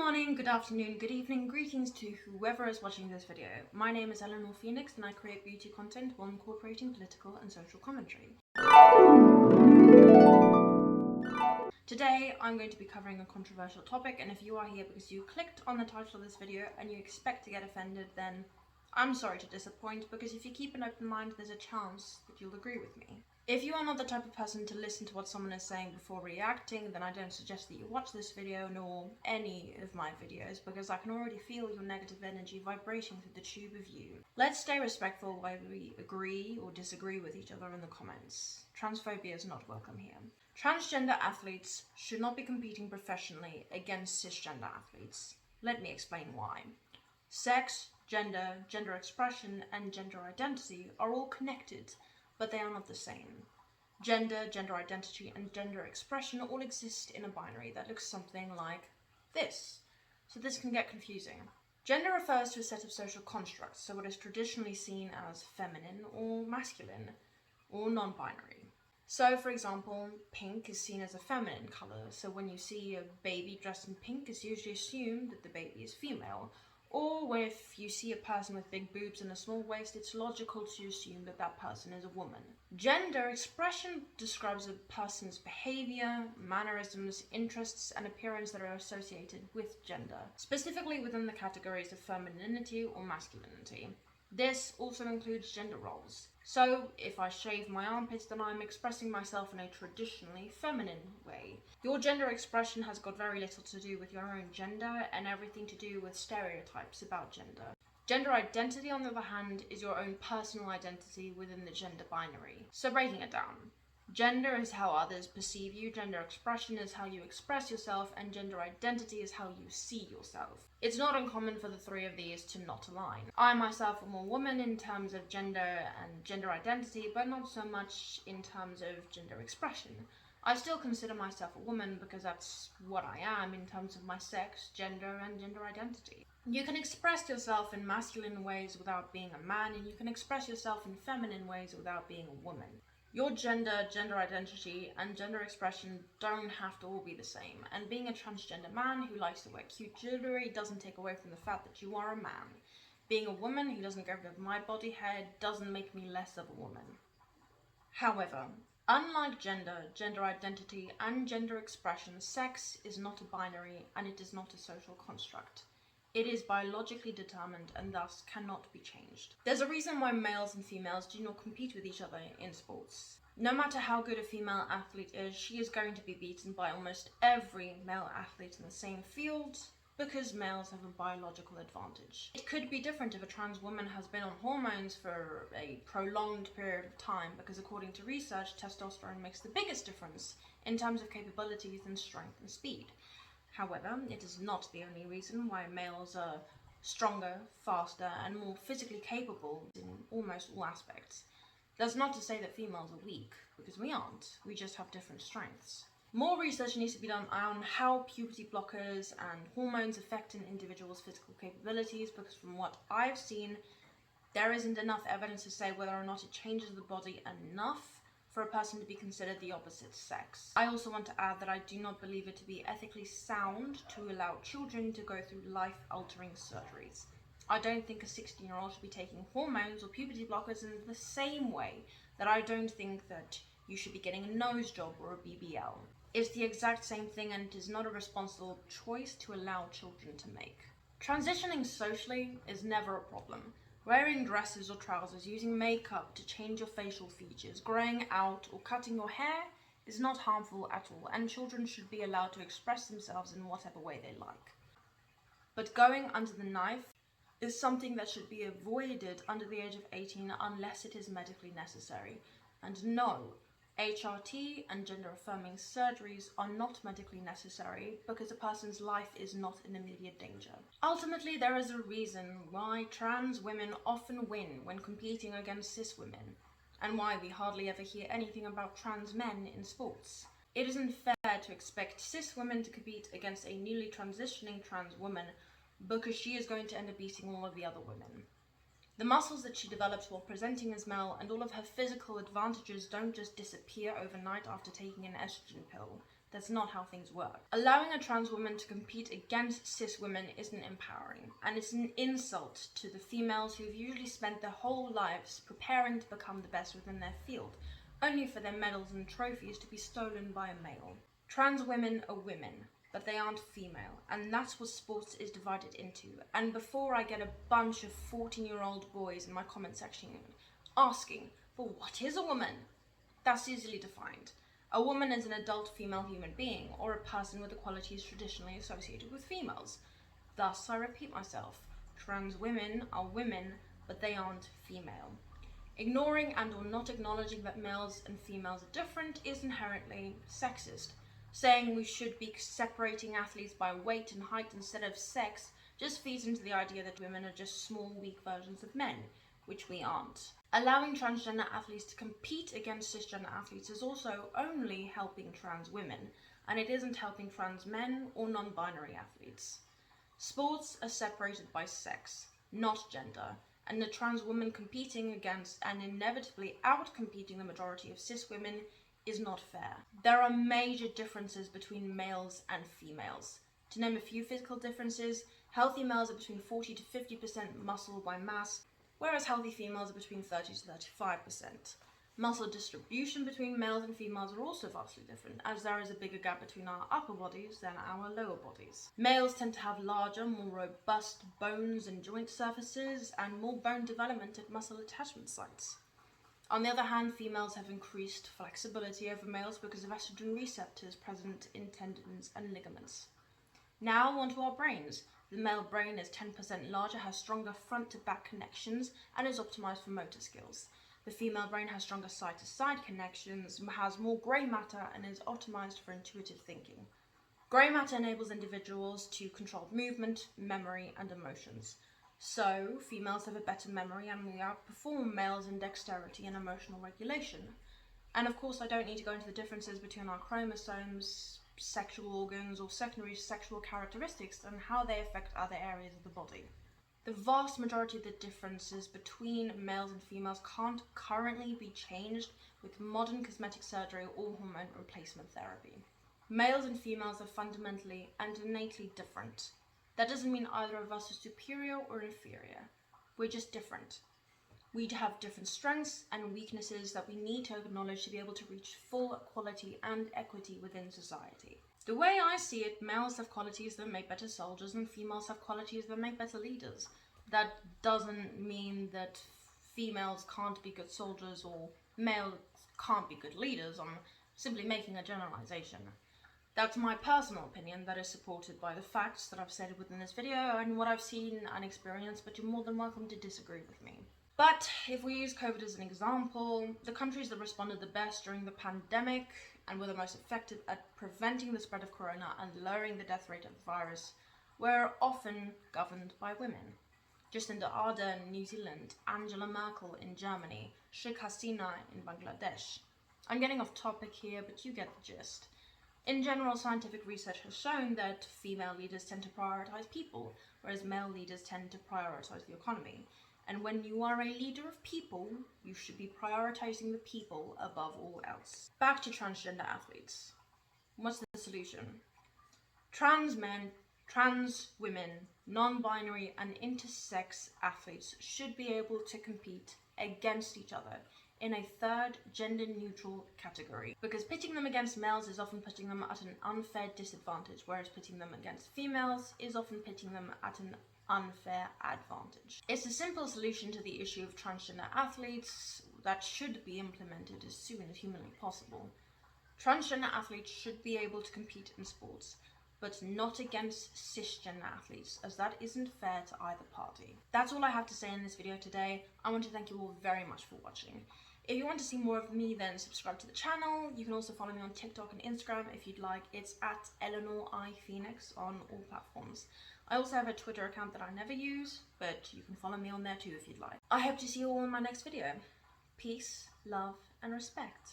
morning, good afternoon, good evening, greetings to whoever is watching this video. My name is Eleanor Phoenix and I create beauty content while incorporating political and social commentary. Today I'm going to be covering a controversial topic, and if you are here because you clicked on the title of this video and you expect to get offended, then I'm sorry to disappoint, because if you keep an open mind, there's a chance that you'll agree with me. If you are not the type of person to listen to what someone is saying before reacting, then I don't suggest that you watch this video nor any of my videos, because I can already feel your negative energy vibrating through the tube of you. Let's stay respectful while we agree or disagree with each other in the comments. Transphobia is not welcome here. Transgender athletes should not be competing professionally against cisgender athletes. Let me explain why. Sex, gender, gender expression, and gender identity are all connected, but they are not the same. Gender, gender identity, and gender expression all exist in a binary that looks something like this. So this can get confusing. Gender refers to a set of social constructs, so what is traditionally seen as feminine or masculine or non-binary. So, for example, pink is seen as a feminine colour, so when you see a baby dressed in pink, it's usually assumed that the baby is female. Or if you see a person with big boobs and a small waist, it's logical to assume that that person is a woman. Gender expression describes a person's behaviour, mannerisms, interests, and appearance that are associated with gender, specifically within the categories of femininity or masculinity. This also includes gender roles. So, if I shave my armpits, then I'm expressing myself in a traditionally feminine way. Your gender expression has got very little to do with your own gender and everything to do with stereotypes about gender. Gender identity, on the other hand, is your own personal identity within the gender binary. So breaking it down. Gender is how others perceive you, gender expression is how you express yourself, and gender identity is how you see yourself. It's not uncommon for the three of these to not align. I myself am a woman in terms of gender and gender identity, but not so much in terms of gender expression. I still consider myself a woman because that's what I am in terms of my sex, gender, and gender identity. You can express yourself in masculine ways without being a man, and you can express yourself in feminine ways without being a woman. Your gender, gender identity, and gender expression don't have to all be the same, and being a transgender man who likes to wear cute jewellery doesn't take away from the fact that you are a man. Being a woman who doesn't go with my body hair doesn't make me less of a woman. However, unlike gender, gender identity, and gender expression, sex is not a binary and it is not a social construct. It is biologically determined and thus cannot be changed. There's a reason why males and females do not compete with each other in sports. No matter how good a female athlete is, she is going to be beaten by almost every male athlete in the same field because males have a biological advantage. It could be different if a trans woman has been on hormones for a prolonged period of time, because according to research, testosterone makes the biggest difference in terms of capabilities and strength and speed. However, it is not the only reason why males are stronger, faster, and more physically capable in almost all aspects. That's not to say that females are weak, because we aren't. We just have different strengths. More research needs to be done on how puberty blockers and hormones affect an individual's physical capabilities, because from what I've seen, there isn't enough evidence to say whether or not it changes the body enough for a person to be considered the opposite sex. I also want to add that I do not believe it to be ethically sound to allow children to go through life-altering surgeries. I don't think a 16-year-old should be taking hormones or puberty blockers in the same way that I don't think that you should be getting a nose job or a BBL. It's the exact same thing, and it is not a responsible choice to allow children to make. Transitioning socially is never a problem. Wearing dresses or trousers, using makeup to change your facial features, growing out or cutting your hair is not harmful at all, and children should be allowed to express themselves in whatever way they like. But going under the knife is something that should be avoided under the age of 18 unless it is medically necessary. And no, HRT and gender-affirming surgeries are not medically necessary because a person's life is not in immediate danger. Ultimately, there is a reason why trans women often win when competing against cis women, and why we hardly ever hear anything about trans men in sports. It isn't fair to expect cis women to compete against a newly transitioning trans woman because she is going to end up beating all of the other women. The muscles that she develops while presenting as male and all of her physical advantages don't just disappear overnight after taking an estrogen pill. That's not how things work. Allowing a trans woman to compete against cis women isn't empowering, and it's an insult to the females who've usually spent their whole lives preparing to become the best within their field, only for their medals and trophies to be stolen by a male. Trans women are women, but they aren't female, and that's what sports is divided into. And before I get a bunch of 14-year-old boys in my comment section asking, well, what is a woman? That's easily defined. A woman is an adult female human being, or a person with the qualities traditionally associated with females. Thus, I repeat myself, trans women are women, but they aren't female. Ignoring and or not acknowledging that males and females are different is inherently sexist. Saying we should be separating athletes by weight and height instead of sex just feeds into the idea that women are just small, weak versions of men, which we aren't. Allowing transgender athletes to compete against cisgender athletes is also only helping trans women, and it isn't helping trans men or non-binary athletes. Sports are separated by sex, not gender, and the trans woman competing against and inevitably out-competing the majority of cis women is not fair. There are major differences between males and females. To name a few physical differences, healthy males are between 40 to 50% muscle by mass, whereas healthy females are between 30 to 35%. Muscle distribution between males and females are also vastly different, as there is a bigger gap between our upper bodies than our lower bodies. Males tend to have larger, more robust bones and joint surfaces, and more bone development at muscle attachment sites. On the other hand, females have increased flexibility over males because of estrogen receptors present in tendons and ligaments. Now onto our brains. The male brain is 10% larger, has stronger front-to-back connections, and is optimized for motor skills. The female brain has stronger side-to-side connections, has more grey matter, and is optimized for intuitive thinking. Grey matter enables individuals to control movement, memory, and emotions. So, females have a better memory, and we outperform males in dexterity and emotional regulation. And of course, I don't need to go into the differences between our chromosomes, sexual organs, or secondary sexual characteristics and how they affect other areas of the body. The vast majority of the differences between males and females can't currently be changed with modern cosmetic surgery or hormone replacement therapy. Males and females are fundamentally and innately different. That doesn't mean either of us is superior or inferior. We're just different. We have different strengths and weaknesses that we need to acknowledge to be able to reach full equality and equity within society. The way I see it, males have qualities that make better soldiers and females have qualities that make better leaders. That doesn't mean that females can't be good soldiers or males can't be good leaders. I'm simply making a generalization. That's my personal opinion that is supported by the facts that I've said within this video and what I've seen and experienced, but you're more than welcome to disagree with me. But if we use COVID as an example, the countries that responded the best during the pandemic and were the most effective at preventing the spread of corona and lowering the death rate of the virus were often governed by women. Jacinda Ardern in New Zealand, Angela Merkel in Germany, Sheikh Hasina in Bangladesh. I'm getting off topic here, but you get the gist. In general, scientific research has shown that female leaders tend to prioritize people, whereas male leaders tend to prioritize the economy. And when you are a leader of people, you should be prioritizing the people above all else. Back to transgender athletes. What's the solution? Trans men, trans women, non-binary and intersex athletes should be able to compete against each other in a third gender-neutral category, because pitting them against males is often putting them at an unfair disadvantage, whereas pitting them against females is often pitting them at an unfair advantage. It's a simple solution to the issue of transgender athletes that should be implemented as soon as humanly possible. Transgender athletes should be able to compete in sports, but not against cisgender athletes, as that isn't fair to either party. That's all I have to say in this video today. I want to thank you all very much for watching. If you want to see more of me, then subscribe to the channel. You can also follow me on TikTok and Instagram if you'd like. It's at Eleanor I Phoenix on all platforms. I also have a Twitter account that I never use, but you can follow me on there too if you'd like. I hope to see you all in my next video. Peace, love, and respect.